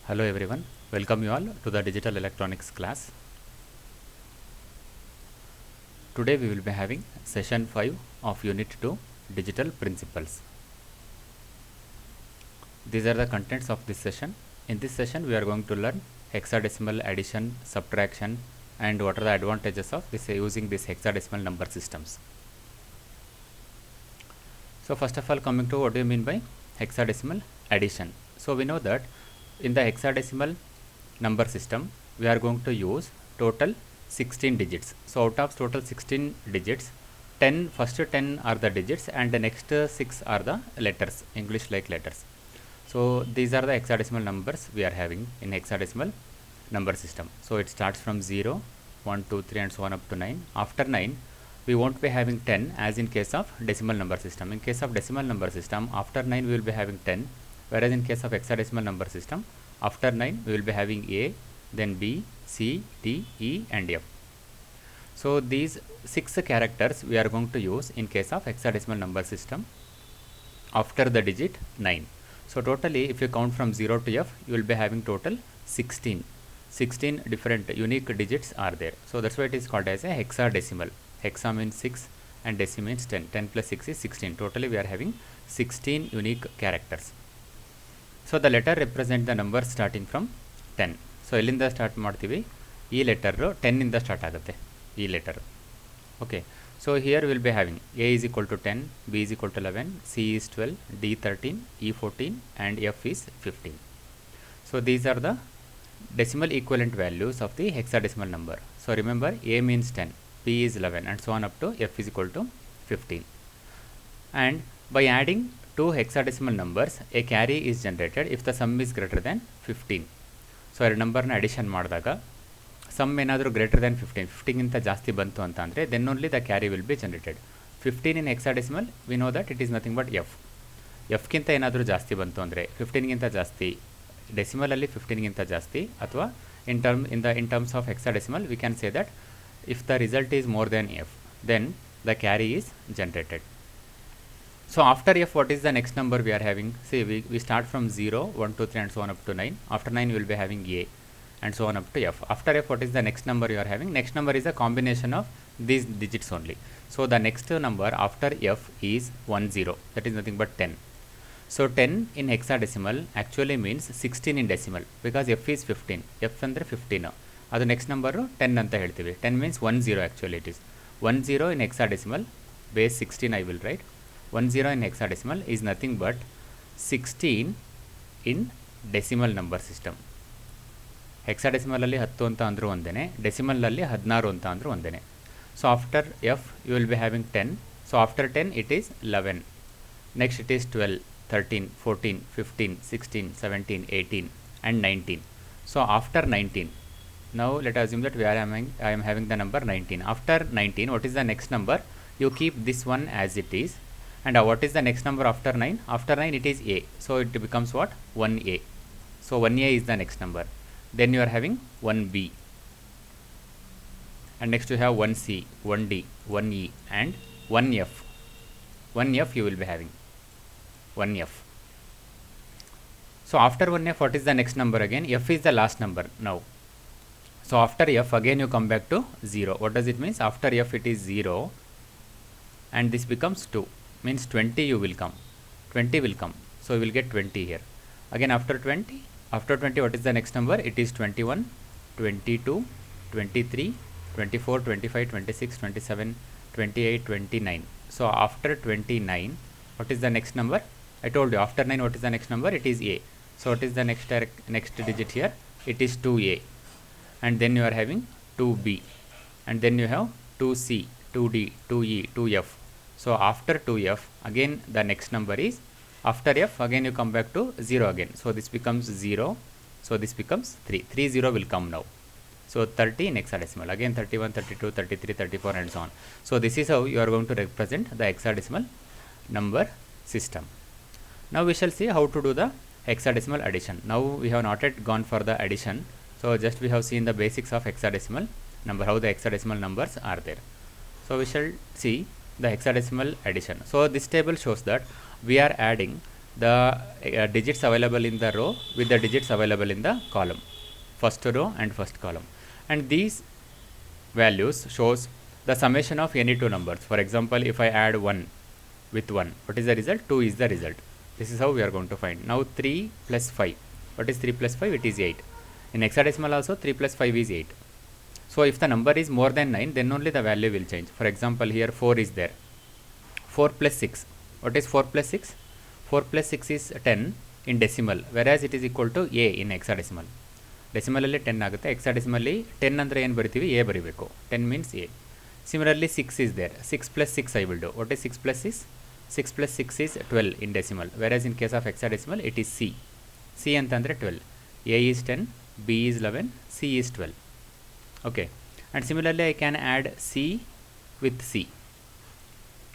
Hello everyone, welcome you all to the digital electronics class. Today we will be having session 5 of unit 2 digital principles. These are the contents of this session. In this session we are going to learn hexadecimal addition, subtraction and what are the advantages of this using this hexadecimal number systems. So first of all, coming to what do you mean by hexadecimal addition. So we know that in the hexadecimal number system we are going to use total 16 digits. So out of total 16 digits, first 10 are the digits and the next 6 are the letters, English like letters. So these are the hexadecimal numbers we are having in hexadecimal number system. So it starts from 0, 1, 2, 3 and so on up to 9. After 9 we won't be having 10 as in case of decimal number system. In case of decimal number system, after 9 we will be having 10, whereas in case of hexadecimal number system, after 9 we will be having A, then B, C, D, E and F. So these 6 characters we are going to use in case of hexadecimal number system after the digit 9. So totally if you count from 0 to F, you will be having total 16 different unique digits are there. So that's why it is called as a hexadecimal. Hexa means 6 and deci means 10. 10 plus 6 is 16. Totally we are having 16 unique characters. So the letter represent the number starting from 10. So ಎಲ್ಲಿಂದ start ಮಾಡ್ತೀವಿ, ಈ letter 10 ಇಂದ start ಆಗುತ್ತೆ ಈ letter. Okay, so here will be having A is equal to 10, B is equal to 11, C is 12, D 13, E 14 and F is 15. So these are the decimal equivalent values of the hexadecimal number. So remember, A means 10, B is 11 and so on up to F is equal to 15. And by adding two hexadecimal numbers, a carry is generated if the sum is greater than 15. So ಎರಡು ನಂಬರ್ನ addition ಮಾಡಿದಾಗ some ಏನಾದರೂ greater than 15ಗಿಂತ ಜಾಸ್ತಿ ಬಂತು ಅಂತ ಅಂದರೆ then only the carry will be generated. 15 in hexadecimal we know that it is nothing but ಎಫ್ಗಿಂತ ಏನಾದರೂ ಜಾಸ್ತಿ ಬಂತು ಅಂದರೆ 15ಗಿಂತ ಜಾಸ್ತಿ, ಡೆಸಿಮಲಲ್ಲಿ 15ಗಿಂತ ಜಾಸ್ತಿ, ಅಥವಾ in terms of hexadecimal we can say that if the result is more than f, then the carry is generated. So after f, what is the next number we are having? See, we start from 0, 1, 2, 3 and so on up to 9. After 9 we will be having a and so on up to f. After f, what is the next number you are having? Next number is a combination of these digits only. So the next number after f is 10, that is nothing but 10. So 10 in hexadecimal actually means 16 in decimal, because f is 15. f andre 15. ಅದು next number 10 ಅಂತ ಹೇಳ್ತೀವಿ. 10 means 10 actually it is. 10 in hexadecimal, base 16 I will write. 10 in hexadecimal is nothing but 16 in decimal number system. ಹೆಕ್ಸಾಡೆಸಿಮಲಲ್ಲಿ 10 ಅಂತ ಅಂದರೂ ಒಂದೇ, ಡೆಸಿಮಲಲ್ಲಿ 16 ಅಂತ ಅಂದರೂ ಒಂದೇ. So after F U will be having 10. So after 10 it is 11. Next it is 12, 13, 14, 15, 16, 17, 18 and 19. So after 19, now let us assume that I am having the number 19. After 19, what is the next number? You keep this one as it is. And what is the next number after 9? After 9 it is a. So it becomes what? 1a. So 1a is the next number. Then you are having 1b. And next you have 1c, 1d, 1e and 1f. 1f you will be having. 1f. So after 1f, what is the next number again? F is the last number now. So after f again you come back to 0. What does it mean? After f it is 0 and this becomes 2. Means 20 you will come. 20 will come. So you will get 20 here. Again after 20, what is the next number? It is 21, 22, 23, 24, 25, 26, 27, 28, 29. So after 29, what is the next number? I told you after 9 what is the next number? It is a. So what is the next digit here? It is 2a. And then you are having 2b. And then you have 2c, 2d, 2e, 2f. So after 2f, again the next number is, after f again you come back to 0 again. So this becomes 0. So this becomes 3. 30 will come now. So 30 in hexadecimal. Again 31, 32, 33, 34 and so on. So this is how you are going to represent the hexadecimal number system. Now we shall see how to do the hexadecimal addition. Now we have not yet gone for the addition. So just we have seen the basics of hexadecimal number, how the hexadecimal numbers are there. So we shall see the hexadecimal addition. So this table shows that we are adding the digits available in the row with the digits available in the column, first row and first column, and these values shows the summation of any two numbers. For example, if I add 1 with 1, what is the result? 2 is the result. This is how we are going to find. Now 3 plus 5, what is 3 plus 5? It is 8. In hexadecimal also 3 plus 5 is 8. So if the number is more than 9, then only the value will change. For example, here 4 is there. 4 plus 6, what is 4 plus 6? 4 plus 6 is 10 in decimal, whereas it is equal to a in hexadecimal. ಡೆಸಿಮಲಲ್ಲಿ 10 ಆಗುತ್ತೆ, ಹೆಕ್ಸಾಡೆಸಿಮಲ್ಲಿ 10 ಅಂದರೆ ಏನು ಬರಿತೀವಿ? A ಬರಿಬೇಕು. 10 means a. Similarly 6 is there. 6 plus 6 I will do. What is 6 plus 6? 6 plus 6 is 12 in decimal, whereas in case of hexadecimal it is c. c ಅಂತಂದರೆ 12. a is 10, b is 11, c is 12. Okay, and similarly I can add c with c.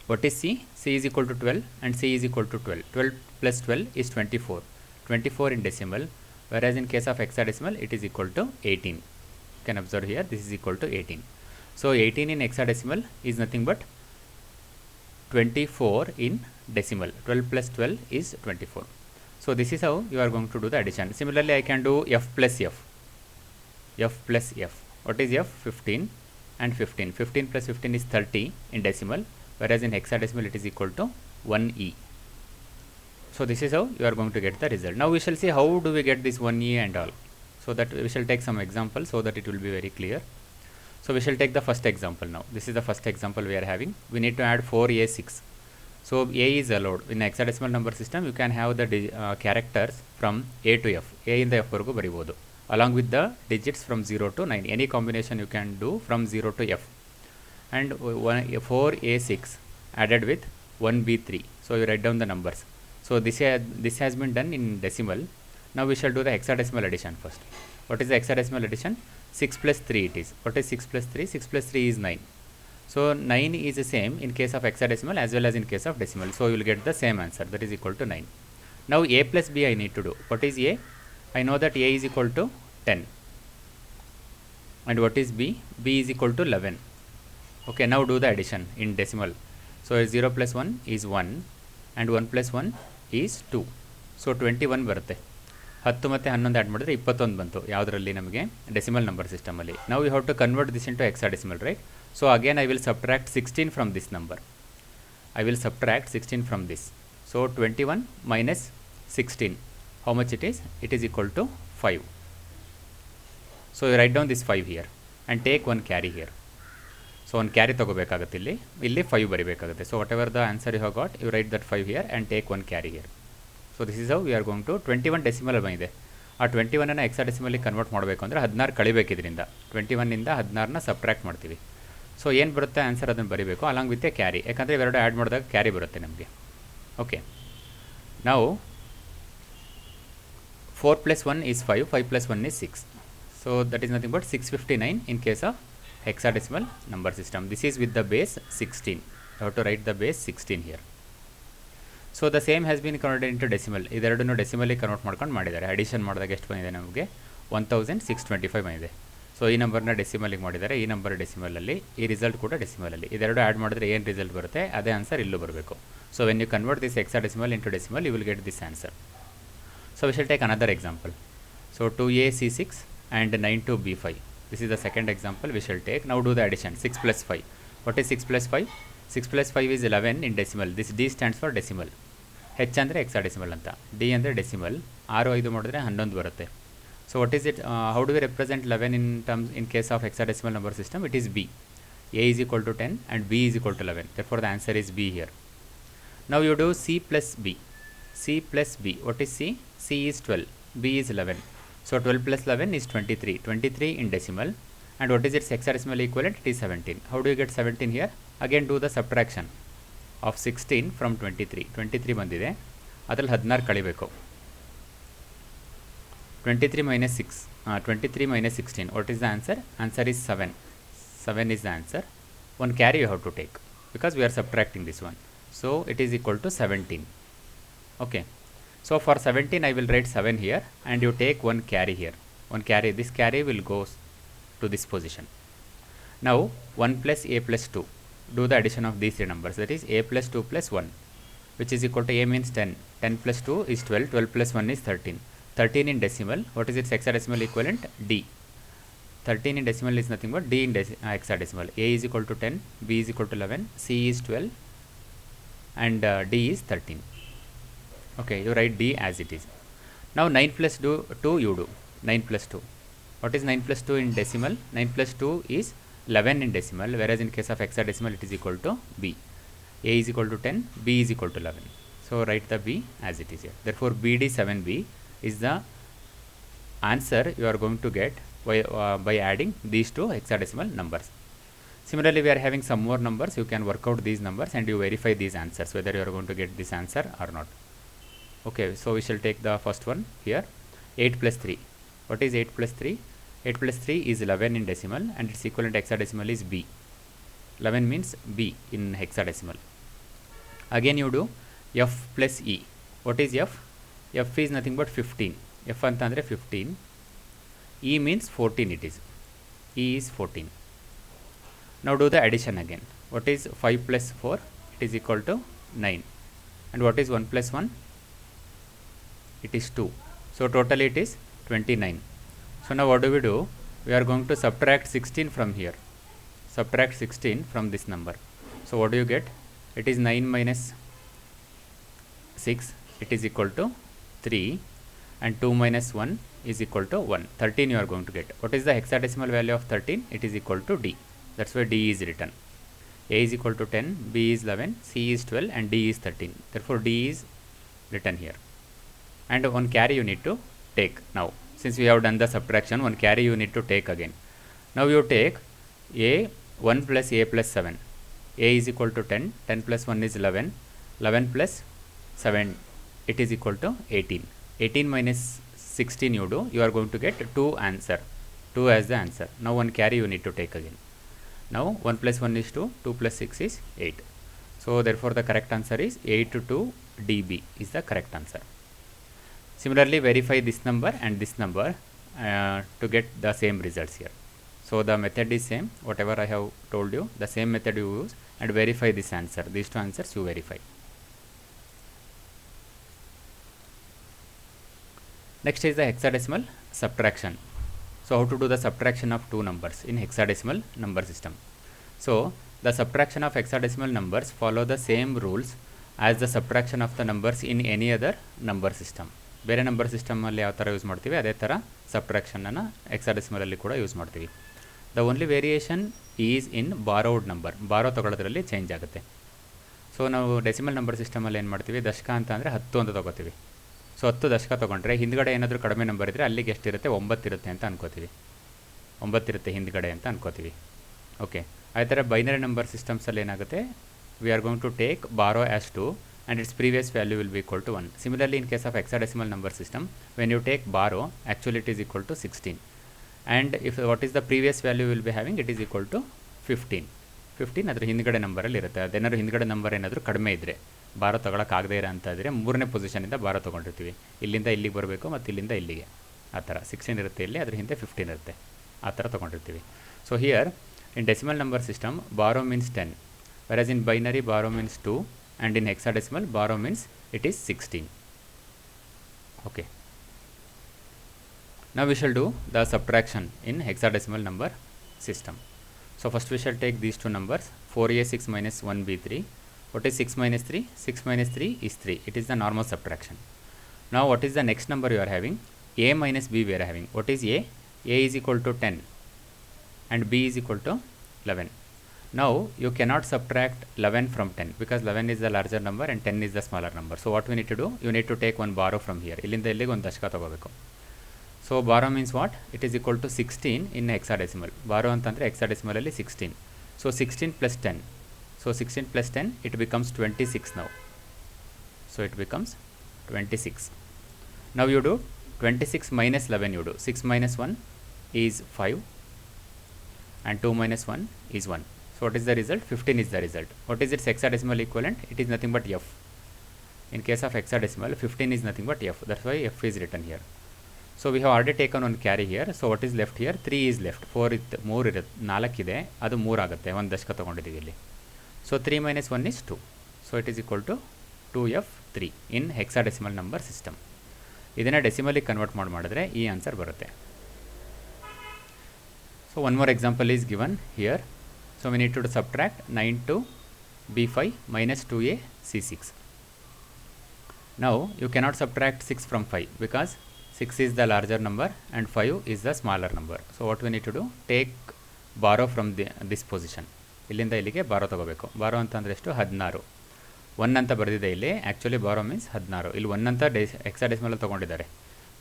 What is c? c is equal to 12 and c is equal to 12. 12 plus 12 is 24. 24 in decimal, whereas in case of hexadecimal it is equal to 18. You can observe here this is equal to 18. So 18 in hexadecimal is nothing but 24 in decimal. 12 plus 12 is 24. So this is how you are going to do the addition. Similarly I can do f plus f. f plus f. What is f? 15 and 15. 15 plus 15 is 30 in decimal, whereas in hexadecimal it is equal to 1e. So this is how you are going to get the result. Now we shall see how do we get this 1e and all. So that we shall take some examples so that it will be very clear. So we shall take the first example now. This is the first example we are having. We need to add 4a6. So a is allowed. In hexadecimal number system you can have the characters from a to f. a in the f vargu baribodu, along with the digits from 0 to 9. Any combination you can do from 0 to f. And 4a6 added with 1b3. So you write down the numbers. So this has been done in decimal. Now we shall do the hexadecimal addition first. What is the hexadecimal addition? 6 plus 3 it is. What is 6 plus 3? 6 plus 3 is 9. So 9 is the same in case of hexadecimal as well as in case of decimal. So you will get the same answer, that is equal to 9. Now a plus b I need to do. What is a? I know that a is equal to 10. And what is b? b is equal to 11. Okay, now do the addition in decimal. So 0 plus 1 is 1 and 1 plus 1 is 2. So 21 ಬರುತ್ತೆ. 10 ಮತ್ತು 11 add ಮಾಡಿದ್ರೆ 21 ಬಂತು. ಯಾವುದರಲ್ಲಿ ನಮಗೆ decimal number ಸಿಸ್ಟಮಲ್ಲಿ. ನಾವು we have to convert this into hexadecimal, right? So again I will subtract 16 from this number. I will subtract 16 from this. So 21 minus 16. How much it is? It is equal to 5. So you write down this 5 here and take one carry here. So one carry ತಗೋಬೇಕಾಗುತ್ತೆ ಇಲ್ಲಿ 5 ಬರಿಬೇಕಾಗುತ್ತೆ. So whatever the answer you have got, you write that 5 here and take one carry here. So this is how we are going to 21 decimal ಬಂದಿದೆ. ಆ 21 ಹೆಕ್ಸಾಡೆಸಿಮಲ್ಲಿ convert ಮಾಡಬೇಕು ಅಂದರೆ 16 ಕಳಿಬೇಕು ಇದರಿಂದ. 21 16ನ subtract ಮಾಡ್ತೀವಿ. So ಏನು ಬರುತ್ತೆ answer ಅದನ್ನು ಬರೀಬೇಕು ಅಲಾಂಗ್ ವಿತ್ ಎ ಕ್ಯಾರಿ, ಯಾಕಂದರೆ ಇವೆರಡು ಆ್ಯಡ್ ಮಾಡಿದಾಗ ಕ್ಯಾರಿ ಬರುತ್ತೆ ನಮಗೆ. ಓಕೆ, ನಾವು 4 plus 1 is 5, 5 plus 1 is 6. So that is nothing but 659 in case of hexadecimal number system. This is with the base 16. You have to write the base 16 here. So the same has been converted into decimal. ಇದೆರಡನ್ನು ಡೆಸಿಮಲ್ಲಿ convert ಮಾಡ್ಕೊಂಡು ಮಾಡಿದ್ದಾರೆ. Addition ಮಾಡಿದಾಗ ಎಷ್ಟು ಬಂದಿದೆ ನಮಗೆ? 1625 ಬಂದಿದೆ. So ಈ ನಂಬರ್ನ ಡೆಸಿಮಲಿಗೆ ಮಾಡಿದ್ದಾರೆ, ಈ ನಂಬರ್ ಡೆಸಿಮಲಲ್ಲಿ, ಈ ರಿಸಲ್ಟ್ ಕೂಡ ಡೆಸಿಮಲಲ್ಲಿ. ಇದೆರಡು ಆ್ಯಡ್ ಮಾಡಿದ್ರೆ ಏನು ರಿಸಲ್ಟ್ ಬರುತ್ತೆ ಅದೇ ಆನ್ಸರ್ ಇಲ್ಲೂ ಬರಬೇಕು. So when you convert this hexadecimal into decimal you will get this answer. So we shall take another example. So 2ac6 and 92b5. This is the second example we shall take. Now do the addition. 6 plus 5. What is 6 plus 5? 6 plus 5 is 11 in decimal. This D stands for decimal. H ಅಂದರೆ hexadecimal ಅಂತ, D ಅಂದರೆ decimal. 6 5 ಮಾಡಿದ್ರೆ 11 ಬರುತ್ತೆ. So what is it? How do we represent 11 in case of hexadecimal number system? It is B. A is equal to 10 and B is equal to 11. Therefore the answer is B here. Now you do C plus B. C plus B. What is C? C is 12. B is 11. So 12 plus 11 is 23. 23 in decimal. And what is its hexadecimal equivalent? It is 17. How do you get 17 here? Again do the subtraction of 16 from 23. 23 ಬಂದಿದೆ, ಅದರಲ್ಲಿ 16 ಕಳಿಬೇಕು. 23 minus 6. 23 minus 16. What is the answer? Answer is 7. 7 is the answer. One carry you have to take because we are subtracting this one. So it is equal to 17. Okay. So for 17 I will write 7 here and you take one carry here. One carry, this carry will go to this position. Now 1 plus a plus 2. Do the addition of these three numbers, that is a plus 2 plus 1. which is equal to a means 10. 10 plus 2 is 12. 12 plus 1 is 13. 13 in decimal. What is its hexadecimal equivalent? D. 13 in decimal is nothing but D in hexadecimal. A is equal to 10, B is equal to 11, C is 12, and D is 13. Okay, you write D as it is. Now 9 plus 2 you do. 9 plus 2. What is 9 plus 2 in decimal? 9 plus 2 is 11 in decimal, whereas in case of hexadecimal it is equal to B. A is equal to 10, B is equal to 11. So write the B as it is here. Therefore BD7B is the answer you are going to get by adding these two hexadecimal numbers. Similarly, we are having some more numbers. You can work out these numbers and you verify these answers whether you are going to get this answer or not. Okay, so we shall take the first one here. 8 plus 3. What is 8 plus 3? 8 plus 3 is 11 in decimal and its equivalent hexadecimal is B. 11 means B in hexadecimal. Again you do F plus E. What is F? F is nothing but 15. F antandre 15. E means 14 it is. E is 14. Now do the addition again. What is 5 plus 4? It is equal to 9. And what is 1 plus 1? It is 2. So totally it is 29. So now what do we do? We are going to subtract 16 from here. Subtract 16 from this number. So what do you get? It is 9 minus 6. It is equal to 3. And 2 minus 1 is equal to 1. 13 you are going to get. What is the hexadecimal value of 13? It is equal to D. That's why D is written. A is equal to 10, B is 11, C is 12 and D is 13. Therefore D is written here. And one carry you need to take now. Since we have done the subtraction, one carry you need to take again. Now you take A 1 plus A plus 7. A is equal to 10, 10 plus 1 is 11, 11 plus 7 it is equal to 18. 18 minus 16 you do, you are going to get 2 answer. 2 as the answer. Now one carry you need to take again. Now 1 plus 1 is 2, 2 plus 6 is 8. So therefore the correct answer is 8 to dB is the correct answer. Similarly verify this number and this number to get the same results here. So the method is same, whatever I have told you, the same method you use and verify this answer. These two answers you verify. Next is the hexadecimal subtraction. So how to do the subtraction of two numbers in hexadecimal number system? So the subtraction of hexadecimal numbers follow the same rules as the subtraction of the numbers in any other number system. ಬೇರೆ number ಸಿಸ್ಟಮಲ್ಲಿ ಯಾವ ಥರ use ಮಾಡ್ತೀವಿ ಅದೇ ಥರ ಸಬ್ಟ್ರಾಕ್ಷನನ್ನು ಹೆಕ್ಸಾಡೆಸಿಮಲಲ್ಲಿ ಕೂಡ use ಮಾಡ್ತೀವಿ. The only variation is in borrowed number. Borrow ತೊಗೊಳ್ಳೋದ್ರಲ್ಲಿ change ಆಗುತ್ತೆ. ಸೊ ನಾವು ಡೆಸಿಮಲ್ ನಂಬರ್ ಸಿಸ್ಟಮಲ್ಲಿ ಏನು ಮಾಡ್ತೀವಿ, ದಶಕ ಅಂತ ಅಂದರೆ 10 ಅಂತ ತೊಗೋತೀವಿ. ಸೊ 10 ದಶಕ ತೊಗೊಂಡ್ರೆ ಹಿಂದ್ಗಡೆ ಏನಾದರೂ ಕಡಿಮೆ ನಂಬರ್ ಇದ್ದರೆ ಅಲ್ಲಿಗೆ ಎಷ್ಟಿರುತ್ತೆ, 9 ಇರುತ್ತೆ ಅಂತ ಅನ್ಕೋತೀವಿ. 9 ಇರುತ್ತೆ ಹಿಂದ್ಗಡೆ ಅಂತ ಅನ್ಕೋತೀವಿ. ಓಕೆ, ಅದೇ ಥರ ಬೈನರಿ ನಂಬರ್ ಸಿಸ್ಟಮ್ಸಲ್ಲಿ ಏನಾಗುತ್ತೆ, we are going to take borrow as 2 and its previous value will be equal to 1. Similarly, in case of hexadecimal number system, when you take borrow, actually it is equal to 16. And if what is the previous value you will be having, it is equal to 15. 15 ಅದರ ಹಿಂದ್ಗಡೆ ನಂಬರಲ್ಲಿ ಇರುತ್ತೆ. ಅದೇನಾದ್ರು ಹಿಂದ್ಗಡೆ number ಏನಾದರೂ ಕಡಿಮೆ ಇದ್ದರೆ, ಬಾರೋ ತೊಗೊಳಕ್ಕಾಗದೇ ಇರೋ ಅಂತ ಇದ್ದರೆ 3ನೇ ಪೊಸಿಷನಿಂದ ಬಾರೋ ತೊಗೊಂಡಿರ್ತೀವಿ. ಇಲ್ಲಿಂದ ಇಲ್ಲಿಗೆ ಬರಬೇಕು ಮತ್ತು ಇಲ್ಲಿಂದ ಇಲ್ಲಿಗೆ ಆ ಥರ 16 ಇರುತ್ತೆ, ಇಲ್ಲಿ ಅದ್ರ ಹಿಂದೆ 15 ಇರುತ್ತೆ, ಆ ಥರ ತೊಗೊಂಡಿರ್ತೀವಿ. So here in decimal number system borrow means 10, whereas in binary borrow means 2, and in hexadecimal borrow means it is 16. Okay, now we shall do the subtraction in hexadecimal number system. So first we shall take these two numbers, 4a6 minus 1b3. What is 6 minus 3? 6 minus 3 is 3. It is the normal subtraction. Now what is the next number you are having? A minus b we are having. What is a? A is equal to 10 and b is equal to 11. Now you cannot subtract 11 from 10 because 11 is the larger number and 10 is the smaller number. So what we need to do, you need to take one borrow from here. Illinda illige ಒಂದು ದಶಕ ತಗೋಬೇಕು. So borrow means what? It is equal to 16 in hexadecimal. Borrow ಅಂತಂದರೆ hexadecimal ಅಲ್ಲಿ 16. So 16 plus 10. So 16 plus 10 it becomes 26 now. So it becomes 26. Now you do 26 minus 11 you do. 6 minus 1 is 5 and 2 minus 1 is 1. So what is the result? 15 is the result. What is its hexadecimal equivalent? It is nothing but f. In case of hexadecimal, 15 is nothing but f. That's why f is written here. So we have already taken one carry here. So what is left here? 3 is left. 4 ಇದೆ, ಅದು 3 ಆಗುತ್ತೆ. ಒಂದು ದಶಕ ತಗೊಂಡಿದ್ದೀವಿ ಇಲ್ಲಿ. So 3 minus 1 is 2. So it is equal to 2F3 in hexadecimal number system. ಇದನ್ನು ಡೆಸಿಮಲಿಗೆ convert ಮಾಡಿದ್ರೆ ಈ ಆನ್ಸರ್ ಬರುತ್ತೆ. So one more example is given here. So we need to subtract 9 to B5 minus 2AC6. Now you cannot subtract 6 from 5 because 6 is the larger number and 5 is the smaller number. So what we need to do, take borrow from this position. ಇಲ್ಲಿಂದ ಇಲ್ಲಿಗೆ ಬಾರೋ ತಗೋಬೇಕು. ಬಾರೋ ಅಂತಂದರೆ ಎಷ್ಟು? 16. 1 ಅಂತ ಬರೆದಿದೆ ಇಲ್ಲಿ. ಆ್ಯಕ್ಚುಲಿ ಬಾರೋ ಮೀನ್ಸ್ 16. ಇಲ್ಲಿ 1 ಅಂತ ಹೆಕ್ಸಾಡೆಸಿಮಲ್ ತೊಗೊಂಡಿದ್ದಾರೆ.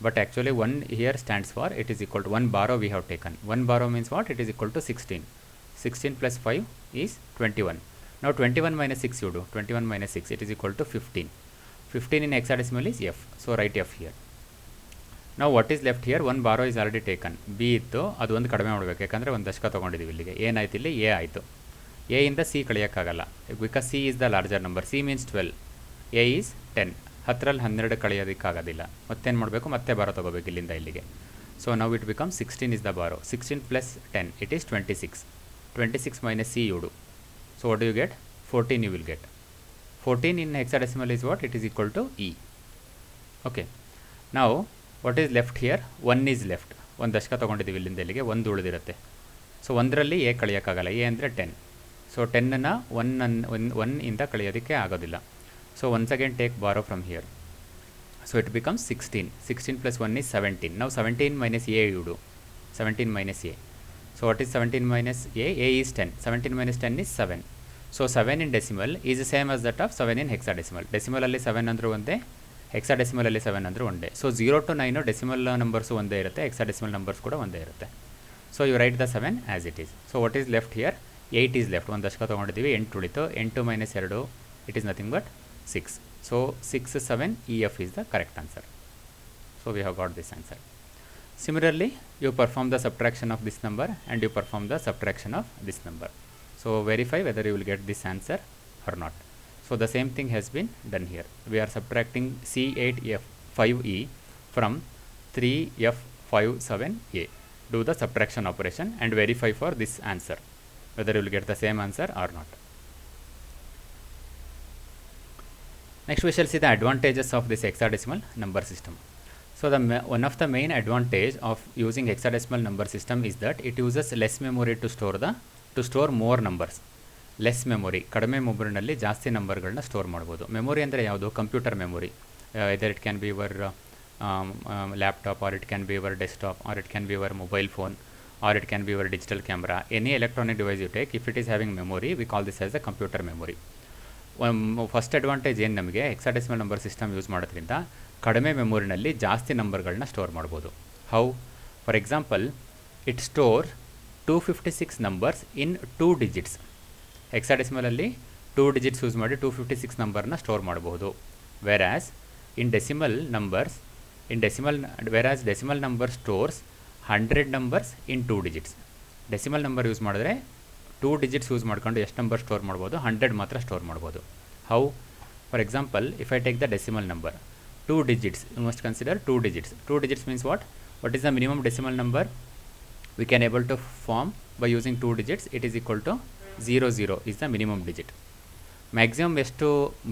But actually 1 here stands for it is equal to 1 borrow we have taken. 1 borrow means what? It is equal to 16. 16 plus 5 is 21. Now 21 minus 6 you do. 21 minus 6 it is equal to 15. 15 in hexadecimal is F. So write F here. Now what is left here? 1 ಬಾರೋ is already taken. B ಇತ್ತು, ಅದು ಒಂದು ಕಡಿಮೆ ಮಾಡಬೇಕು. ಯಾಕಂದರೆ ಒಂದು ದಶಕ ತೊಗೊಂಡಿದ್ದೀವಿ ಇಲ್ಲಿಗೆ. ಏನಾಯ್ತು ಇಲ್ಲಿ? ಎ ಆಯಿತು. ಎ ಇಂದ ಸಿ ಕಳೆಯೋಕ್ಕಾಗಲ್ಲ. Because C is the larger number. C means 12. A is 10. 10ರಲ್ಲಿ 12 ಕಳೆಯೋದಕ್ಕಾಗೋದಿಲ್ಲ. ಮತ್ತೇನು ಮಾಡಬೇಕು? ಮತ್ತೆ ಬಾರೋ ತೊಗೋಬೇಕು ಇಲ್ಲಿಂದ ಇಲ್ಲಿಗೆ. ಸೊ ನಾವು it become 16 is the borrow. 16 plus 10 it is 26. 26 minus C you do. So what do you get? 14 you will get. 14 in hexadecimal is what? It is equal to E. Okay. Now what is left here? 1 is left. ಒಂದು ದಶಕ ತೊಗೊಂಡಿದ್ದೀವಿ ಇಲ್ಲಿಂದ ಇಲ್ಲಿಗೆ. 1 ಉಳಿದಿರುತ್ತೆ. So 1ರಲ್ಲಿ A ಕಳೆಯೋಕ್ಕಾಗಲ್ಲ. A ಅಂದರೆ 10. So 10ನ್ನು 1 ಇಂದ ಕಳೆಯೋದಕ್ಕೆ ಆಗೋದಿಲ್ಲ. So once again take ಬಾರೋ from here. So it becomes 16. 16 plus 1 is 17. Now 17 minus A you do. 17 minus A. So what is 17 minus A? A is 10. 17 minus 10 is 7. So 7 in decimal is the same as that of 7 in hexadecimal. Decimal ಅಲ್ಲಿ 7 ಅಂದರೂ ಒಂದೇ, hexadecimal ಅಲ್ಲಿ 7 ಅಂದರೂ ಒಂದೇ. So 0 to 9 decimal numbers ಒಂದೇ ಇರುತ್ತೆ, hexadecimal numbers ಕೂಡ ಒಂದೇ ಇರುತ್ತೆ. So you write the 7 as it is. So what is left here? 8 is left. ಒಂದು ದಶಕ ತೊಗೊಂಡಿದ್ದೀವಿ, 8 ಉಳಿತು. 8 minus 2 it is nothing but 6. So 6, 7 EF is the correct answer. So we have got this answer. Similarly, you perform the subtraction of this number and you perform the subtraction of this number. So verify whether you will get this answer or not. So the same thing has been done here. We are subtracting C8F5E from 3F57A. Do the subtraction operation and verify for this answer whether you will get the same answer or not. Next we shall see the advantages of this hexadecimal number system. So one of the main advantage of using hexadecimal number system is that it uses less memory to store more numbers. Less memory, ಕಡಿಮೆ ಮೊಬೈಲ್ನಲ್ಲಿ ಜಾಸ್ತಿ ನಂಬರ್ಗಳನ್ನ store ಮಾಡ್ಬೋದು. Memory ಅಂದರೆ ಯಾವುದು? Computer memory. Either it can be your laptop, or it can be your desktop, or it can be your mobile phone, or it can be your digital camera. Any electronic device you take, if it is having memory we call this as a computer memory. First advantage ಏನು ನಮಗೆ? Hexadecimal number system use ಮಾಡೋದ್ರಿಂದ ಕಡಿಮೆ ಮೆಮೊರಿನಲ್ಲಿ ಜಾಸ್ತಿ ನಂಬರ್ಗಳನ್ನ store ಮಾಡ್ಬೋದು. How? For example, it store 256 numbers in 2 digits. ಹೆಕ್ಸಾಡೆಸಿಮಲಲ್ಲಿ 2 digits use ಮಾಡಿ 256 ನಂಬರ್ನ ಸ್ಟೋರ್ ಮಾಡಬಹುದು. Versus decimal number stores 100 numbers in 2 digits. Decimal number use ಮಾಡಿದ್ರೆ 2 ಡಿಜಿಟ್ಸ್ ಯೂಸ್ ಮಾಡ್ಕೊಂಡು ಎಷ್ಟು ನಂಬರ್ ಸ್ಟೋರ್ ಮಾಡ್ಬೋದು? 100 ಮಾತ್ರ ಸ್ಟೋರ್ ಮಾಡ್ಬೋದು. How? For example, if I take the decimal number 2 digits, you must consider 2 digits. 2 digits means what? What is the minimum decimal number we can able to form by using 2 digits? It is equal to 00 is the minimum digit. Maximum ಎಷ್ಟು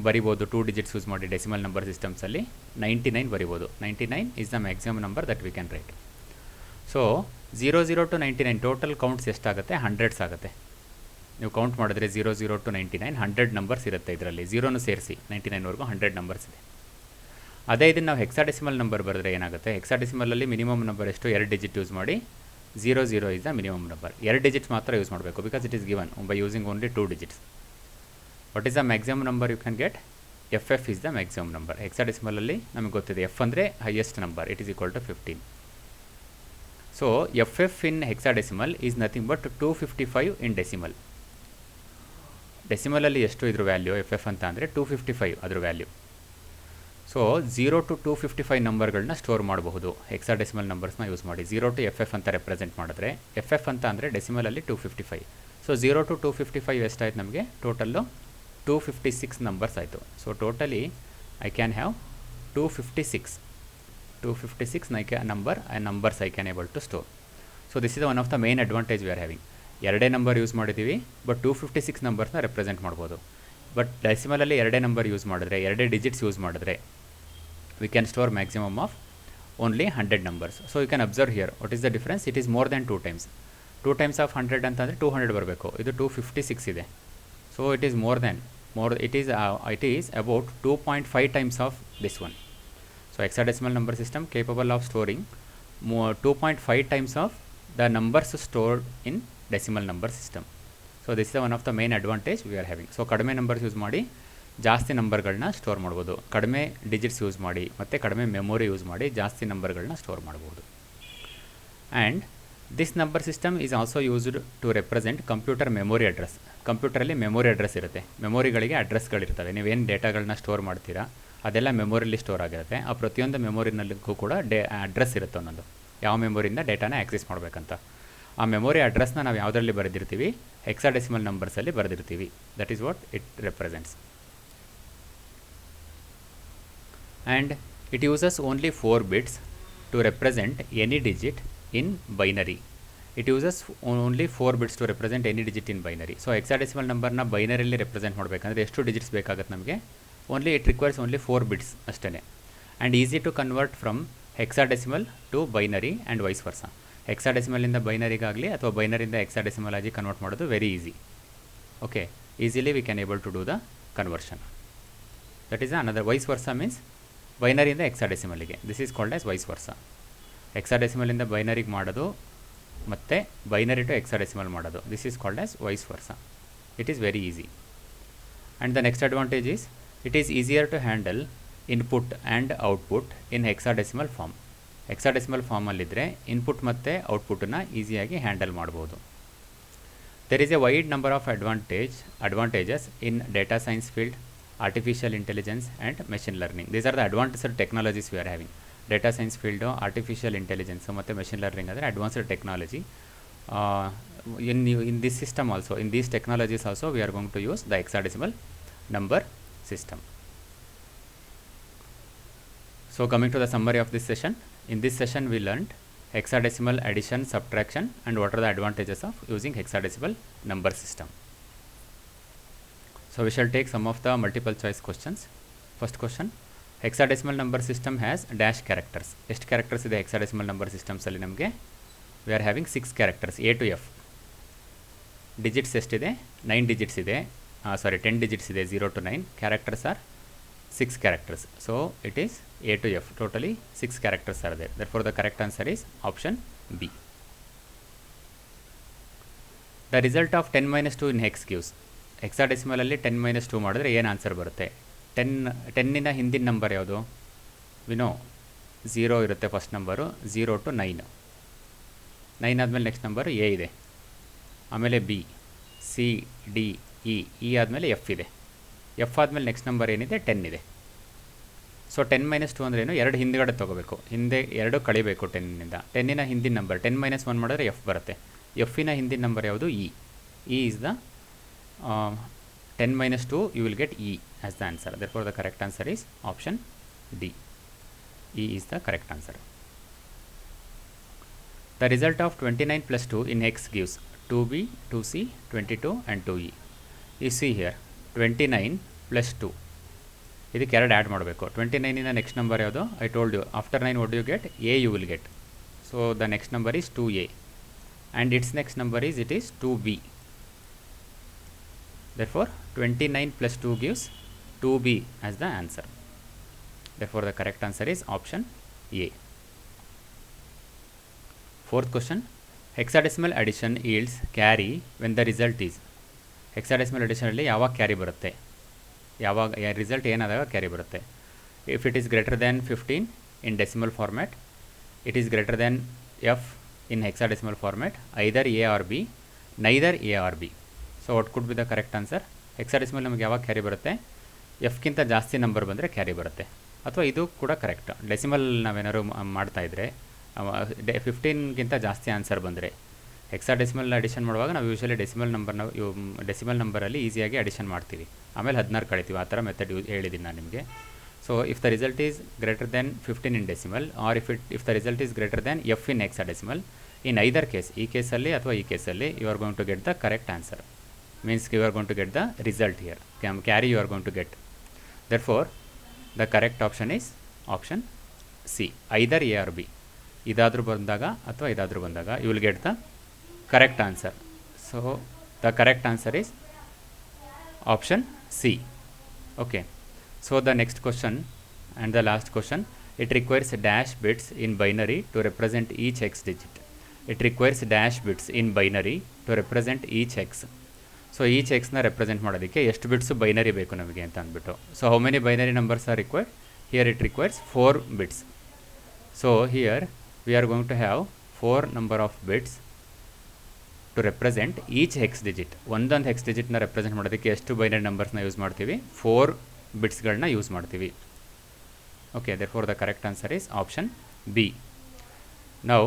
ಬರಿಬೋದು 2 digits use ಮಾಡಿ decimal number ಸಿಸ್ಟಮ್ಸಲ್ಲಿ? 99 ಬರಿಬೋದು. 99 is the maximum number that we can write. So 00 to 99 total counts ಎಷ್ಟಾಗುತ್ತೆ? 100s ಆಗುತ್ತೆ. ನೀವು count ಮಾಡಿದ್ರೆ 00 to 99 100 numbers ಇರುತ್ತೆ. ಇದರಲ್ಲಿ 0ನೂ ಸೇರಿಸಿ 99ವರೆಗೂ 100 ನಂಬರ್ಸ್ ಇದೆ. ಅದೇ ಇದನ್ನು ನಾವು ಹೆಕ್ಸಾಡೆಸಿಮಲ್ ನಂಬರ್ ಬರೆದ್ರೆ ಏನಾಗುತ್ತೆ? ಹೆಕ್ಸಾಡೆಸಿಮಲಲ್ಲಿ ಮಿನಿಮಮ್ ನಂಬರ್ ಎಷ್ಟು? 2 ಡಿಜಿಟ್ ಯೂಸ್ ಮಾಡಿ 00 is the minimum number. 2 digits ಮಾತ್ರ ಯೂಸ್ ಮಾಡಬೇಕು because it is given by using only 2 digits. What is the maximum number you can get? FF is the maximum number. ಹೆಕ್ಸಾಡೆಸಿಮಲಲ್ಲಿ ನಮಗೆ ಗೊತ್ತಿದೆ F ಅಂದರೆ highest number, it is equal to 15. So FF in hexadecimal is nothing but 255 in decimal. ಡೆಸಿಮಲಲ್ಲಿ ಎಷ್ಟು ಇದ್ರ value FF ಅಂತ ಅಂದರೆ 255 ಅದ್ರ ವ್ಯಾಲ್ಯೂ. ಸೊ 0 to 255 ನಂಬರ್ಗಳನ್ನ ಸ್ಟೋರ್ ಮಾಡಬಹುದು ಹೆಕ್ಸಾಡೆಸಿಮಲ್ ನಂಬರ್ಸ್ನ ಯೂಸ್ ಮಾಡಿ. 0 to FF ಅಂತ ರೆಪ್ರೆಸೆಂಟ್ ಮಾಡಿದ್ರೆ, FF ಅಂತ ಅಂದರೆ ಡೆಸಿಮಲಲ್ಲಿ 255. ಸೊ 0 to 255 ಎಷ್ಟಾಯ್ತು ನಮಗೆ? ಟೋಟಲ್ಲು 256 ನಂಬರ್ಸ್ ಆಯಿತು. So totally I can have 256 numbers I can able to store. So this is one of the main advantage we are having. 2 number use ಮಾಡಿದ್ದೀವಿ but 256 ನಂಬರ್ಸ್ನ represent ಮಾಡ್ಬೋದು. But ಡೆಸಿಮಲಲ್ಲಿ ಎರಡೇ number use ಮಾಡಿದ್ರೆ, ಎರಡೇ digits use ಮಾಡಿದ್ರೆ we can store maximum of only 100 numbers. So you can observe here what is the difference. It is more than 2 times. 2 times of 100 ಅಂತಂದರೆ 200 ಬರಬೇಕು. ಇದು 256 ಇದೆ. So it is it is about 2.5 times of this one. So hexadecimal number system capable of storing 2.5 times of the numbers stored in decimal number system. So this is one of the main advantage we are having. So ಕಡಿಮೆ numbers use ಮಾಡಿ ಜಾಸ್ತಿ ನಂಬರ್ಗಳನ್ನ store ಮಾಡ್ಬೋದು, ಕಡಿಮೆ digits use ಮಾಡಿ ಮತ್ತು ಕಡಿಮೆ memory use ಮಾಡಿ ಜಾಸ್ತಿ ನಂಬರ್ಗಳನ್ನ ಸ್ಟೋರ್ ಮಾಡ್ಬೋದು. And this number system is also used to represent computer memory address. ಕಂಪ್ಯೂಟರಲ್ಲಿ ಮೆಮೊರಿ ಅಡ್ರೆಸ್ ಇರುತ್ತೆ, ಮೆಮೊರಿಗಳಿಗೆ ಅಡ್ರೆಸ್ಗಳಿರ್ತವೆ. ನೀವೇನು ಡೇಟಾಗಳನ್ನ ಸ್ಟೋರ್ ಮಾಡ್ತೀರಾ ಅದೆಲ್ಲ ಮೆಮೊರಿಲಿ ಸ್ಟೋರ್ ಆಗಿರುತ್ತೆ. ಆ ಪ್ರತಿಯೊಂದು ಮೆಮೊರಿನಲ್ಲಿಗೂ ಕೂಡ ಅಡ್ರೆಸ್ ಇರುತ್ತೆ ಒಂದೊಂದು, ಯಾವ ಮೆಮೊರಿಯಿಂದ ಡೇಟಾನ ಆ್ಯಕ್ಸೆಸ್ ಮಾಡಬೇಕಂತ. ಆ ಮೆಮೊರಿ ಅಡ್ರೆಸ್ನ ನಾವು ಯಾವುದರಲ್ಲಿ ಬರೆದಿರ್ತೀವಿ, ಹೆಕ್ಸಾಡೆಸಿಮಲ್ ನಂಬರ್ಸಲ್ಲಿ ಬರೆದಿರ್ತೀವಿ. That is what it represents. And it uses only 4 bits to represent any digit in binary. It uses only 4 bits to represent any digit in binary. So hexadecimal ನಂಬರ್ನ ಬೈನರಿಯಲ್ಲಿ ರೆಪ್ರೆಸೆಂಟ್ ಮಾಡಬೇಕಂದ್ರೆ ಎಷ್ಟು ಡಿಜಿಟ್ಸ್ ಬೇಕಾಗುತ್ತೆ ನಮಗೆ? Only it requires only 4 bits ಅಷ್ಟೇ. And easy to convert from hexadecimal to binary and vice versa. ಹೆಕ್ಸಾಡೆಸಿಮಲಿಂದ ಬೈನರಿಗಾಗಲಿ ಅಥವಾ ಬೈನರಿಂದ ಹೆಕ್ಸಾಡೆಸಿಮಲ್ ಆಗಿ ಕನ್ವರ್ಟ್ ಮಾಡೋದು very easy. Okay, easily we can able to do the conversion. That is another. Vice versa means ಬೈನರಿಯಿಂದ ಹೆಕ್ಸಾಡೆಸಿಮಲಿಗೆ. This is called as vice versa. ಹೆಕ್ಸಾಡೆಸಿಮಲಿಂದ ಬೈನರಿಗೆ ಮಾಡೋದು ಮತ್ತು ಬೈನರಿ ಟು ಹೆಕ್ಸಾಡೆಸಿಮಲ್ ಮಾಡೋದು, this is called as vice versa. It is very easy. And the next advantage is it is easier to handle input and output in hexadecimal form. Hexadecimal ಫಾರ್ಮಲ್ಲಿದ್ದರೆ input ಮತ್ತು ಔಟ್ಪುಟ್ಟನ್ನು ಈಸಿಯಾಗಿ handle ಮಾಡ್ಬೋದು. There is A wide number of advantages in data science field, artificial intelligence and machine learning. These are the advanced technologies V are having. Data science field, artificial intelligence ಮತ್ತು machine learning ಅಂದರೆ advanced technology. in this system also, in these technologies also we are going to use the hexadecimal number system. So coming to the summary of this session, in this session we learned hexadecimal addition, subtraction and what are the advantages of using hexadecimal number system. So we shall take some of the multiple choice questions. First question, hexadecimal number system has dash characters. ಎಷ್ಟು characters ಇದೆ hexadecimal number systems ಅಲ್ಲಿ ನಮಗೆ? We are having 6 characters, A to F. Digits ಎಷ್ಟಿದೆ? 9 digits ಇದೆ. 10 digits ಇದೆ, 0 to 9. Characters are 6 characters. So it is A to F. Totally 6 characters are there. Therefore the correct answer is option B. The result of 10 minus 2 in hex gives. ಹೆಕ್ಸಾಡೆಸಿಮಲಲ್ಲಿ 10 minus 2 ಮಾಡಿದ್ರೆ ಏನು answer ಬರುತ್ತೆ? 10 ಹಿಂದಿನ number ಯಾವುದು? ವಿನೋ 0 ಇರುತ್ತೆ first number, 0 to 9. 9 ಆದಮೇಲೆ next number A ಇದೆ, ಆಮೇಲೆ B, C, D, E ಆದಮೇಲೆ ಎಫ್ ಇದೆ. ಎಫ್ ಆದಮೇಲೆ ನೆಕ್ಸ್ಟ್ ನಂಬರ್ ಏನಿದೆ? 10 ಇದೆ. ಸೊ 10 minus 2 ಅಂದ್ರೇನು? 2 ಹಿಂದ್ಗಡೆ ತೊಗೋಬೇಕು, ಹಿಂದೆ 2 ಕಳಿಬೇಕು 10ನಿಂದ. 10ನ ಹಿಂದಿನ ನಂಬರ್ 10 minus 1 ಮಾಡಿದ್ರೆ ಎಫ್ ಬರುತ್ತೆ. ಎಫಿನ ಹಿಂದಿನ ನಂಬರ್ ಯಾವುದು? E. Is the 10 minus 2 you will get E as the answer. Therefore the correct answer is option D. E is the correct answer. The result of 29 plus 2 in hex gives 2B, 2C, 22 and 2E. You see here 29 plus 2. ಇದಕ್ಕೆ ಎರಡು add ಮಾಡಬೇಕು. 29 next number ಯಾವುದು? I told you after 9 what do you get? A you will get. So the next number is 2A and its next number is 2B. Therefore 29 plus 2 gives 2B as the answer. Therefore the correct answer is option A. Fourth question, hexadecimal addition yields carry when the result is. hexadecimal addition ಅಲ್ಲಿ ಯಾವಾಗ carry ಬರುತ್ತೆ? ಯಾವಾಗ result ಏನಾದಾಗ carry ಬರುತ್ತೆ? If it is greater than 15 in decimal format, it is greater than F in hexadecimal format, either A or B, neither A or B. So what could be the correct answer? Hexadecimal ನಮಗೆ ಯಾವಾಗ carry ಬರುತ್ತೆ? ಎಫ್ಗಿಂತ ಜಾಸ್ತಿ number ಬಂದರೆ carry ಬರುತ್ತೆ. ಅಥವಾ ಇದು ಕೂಡ correct. Decimal ನಾವೇನಾದ್ರು ಮಾಡ್ತಾಯಿದ್ರೆ 15ಗಿಂತ ಜಾಸ್ತಿ ಆನ್ಸರ್ ಬಂದರೆ ಹೆಕ್ಸಾಡೆಸಿಮಲ್ ಅಡಿಷನ್ ಮಾಡುವಾಗ ನಾವು ಯೂಶ್ವಲಿ ಡೆಸಿಮಲ್ ನಂಬರಲ್ಲಿ ಈಸಿಯಾಗಿ ಅಡಿಷನ್ ಮಾಡ್ತೀವಿ, ಆಮೇಲೆ 16 ಕಳಿತೀವಿ. ಆ ಥರ ಮೆಥಡ್ ಹೇಳಿದ್ದೀನಿ ನಾನು ನಿಮಗೆ. So if the result is greater than 15 in decimal or if the result is greater than F in hexadecimal, in either case, ಈ ಕೇಸಲ್ಲಿ ಅಥವಾ ಈ ಕೇಸಲ್ಲಿ you are going to get the correct answer. means you are going to get the result here. Carry you are going to get. Therefore, the correct option is option C, either A or B. ಇದಾದರೂ ಬಂದಾಗ ಅಥವಾ ಇದಾದರೂ ಬಂದಾಗ you will get the correct answer. So the correct answer is option C. Okay. So the next question and the last question, it requires dash bits in binary to represent each x digit. It requires dash bits in binary to represent each x. So each x na represent ಮಾಡೋದಕ್ಕೆ ಎಷ್ಟು bits binary ಬೇಕು ನಮಗೆ ಅಂತ ಅಂದ್ಬಿಟ್ಟು. So how many binary numbers are required? Here it requires 4 bits. So here we are going to have 4 number of bits to represent each hex digit. ಒಂದೊಂದು hex ಡಿಜಿಟ್ನ represent ಮಾಡೋದಕ್ಕೆ ಎಷ್ಟು binary ನಂಬರ್ಸ್ನ use ಮಾಡ್ತೀವಿ? 4 ಬಿಟ್ಸ್ಗಳನ್ನ use ಮಾಡ್ತೀವಿ. Okay, therefore the correct answer is option B. Now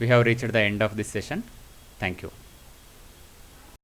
we have reached the end of this session. Thank you.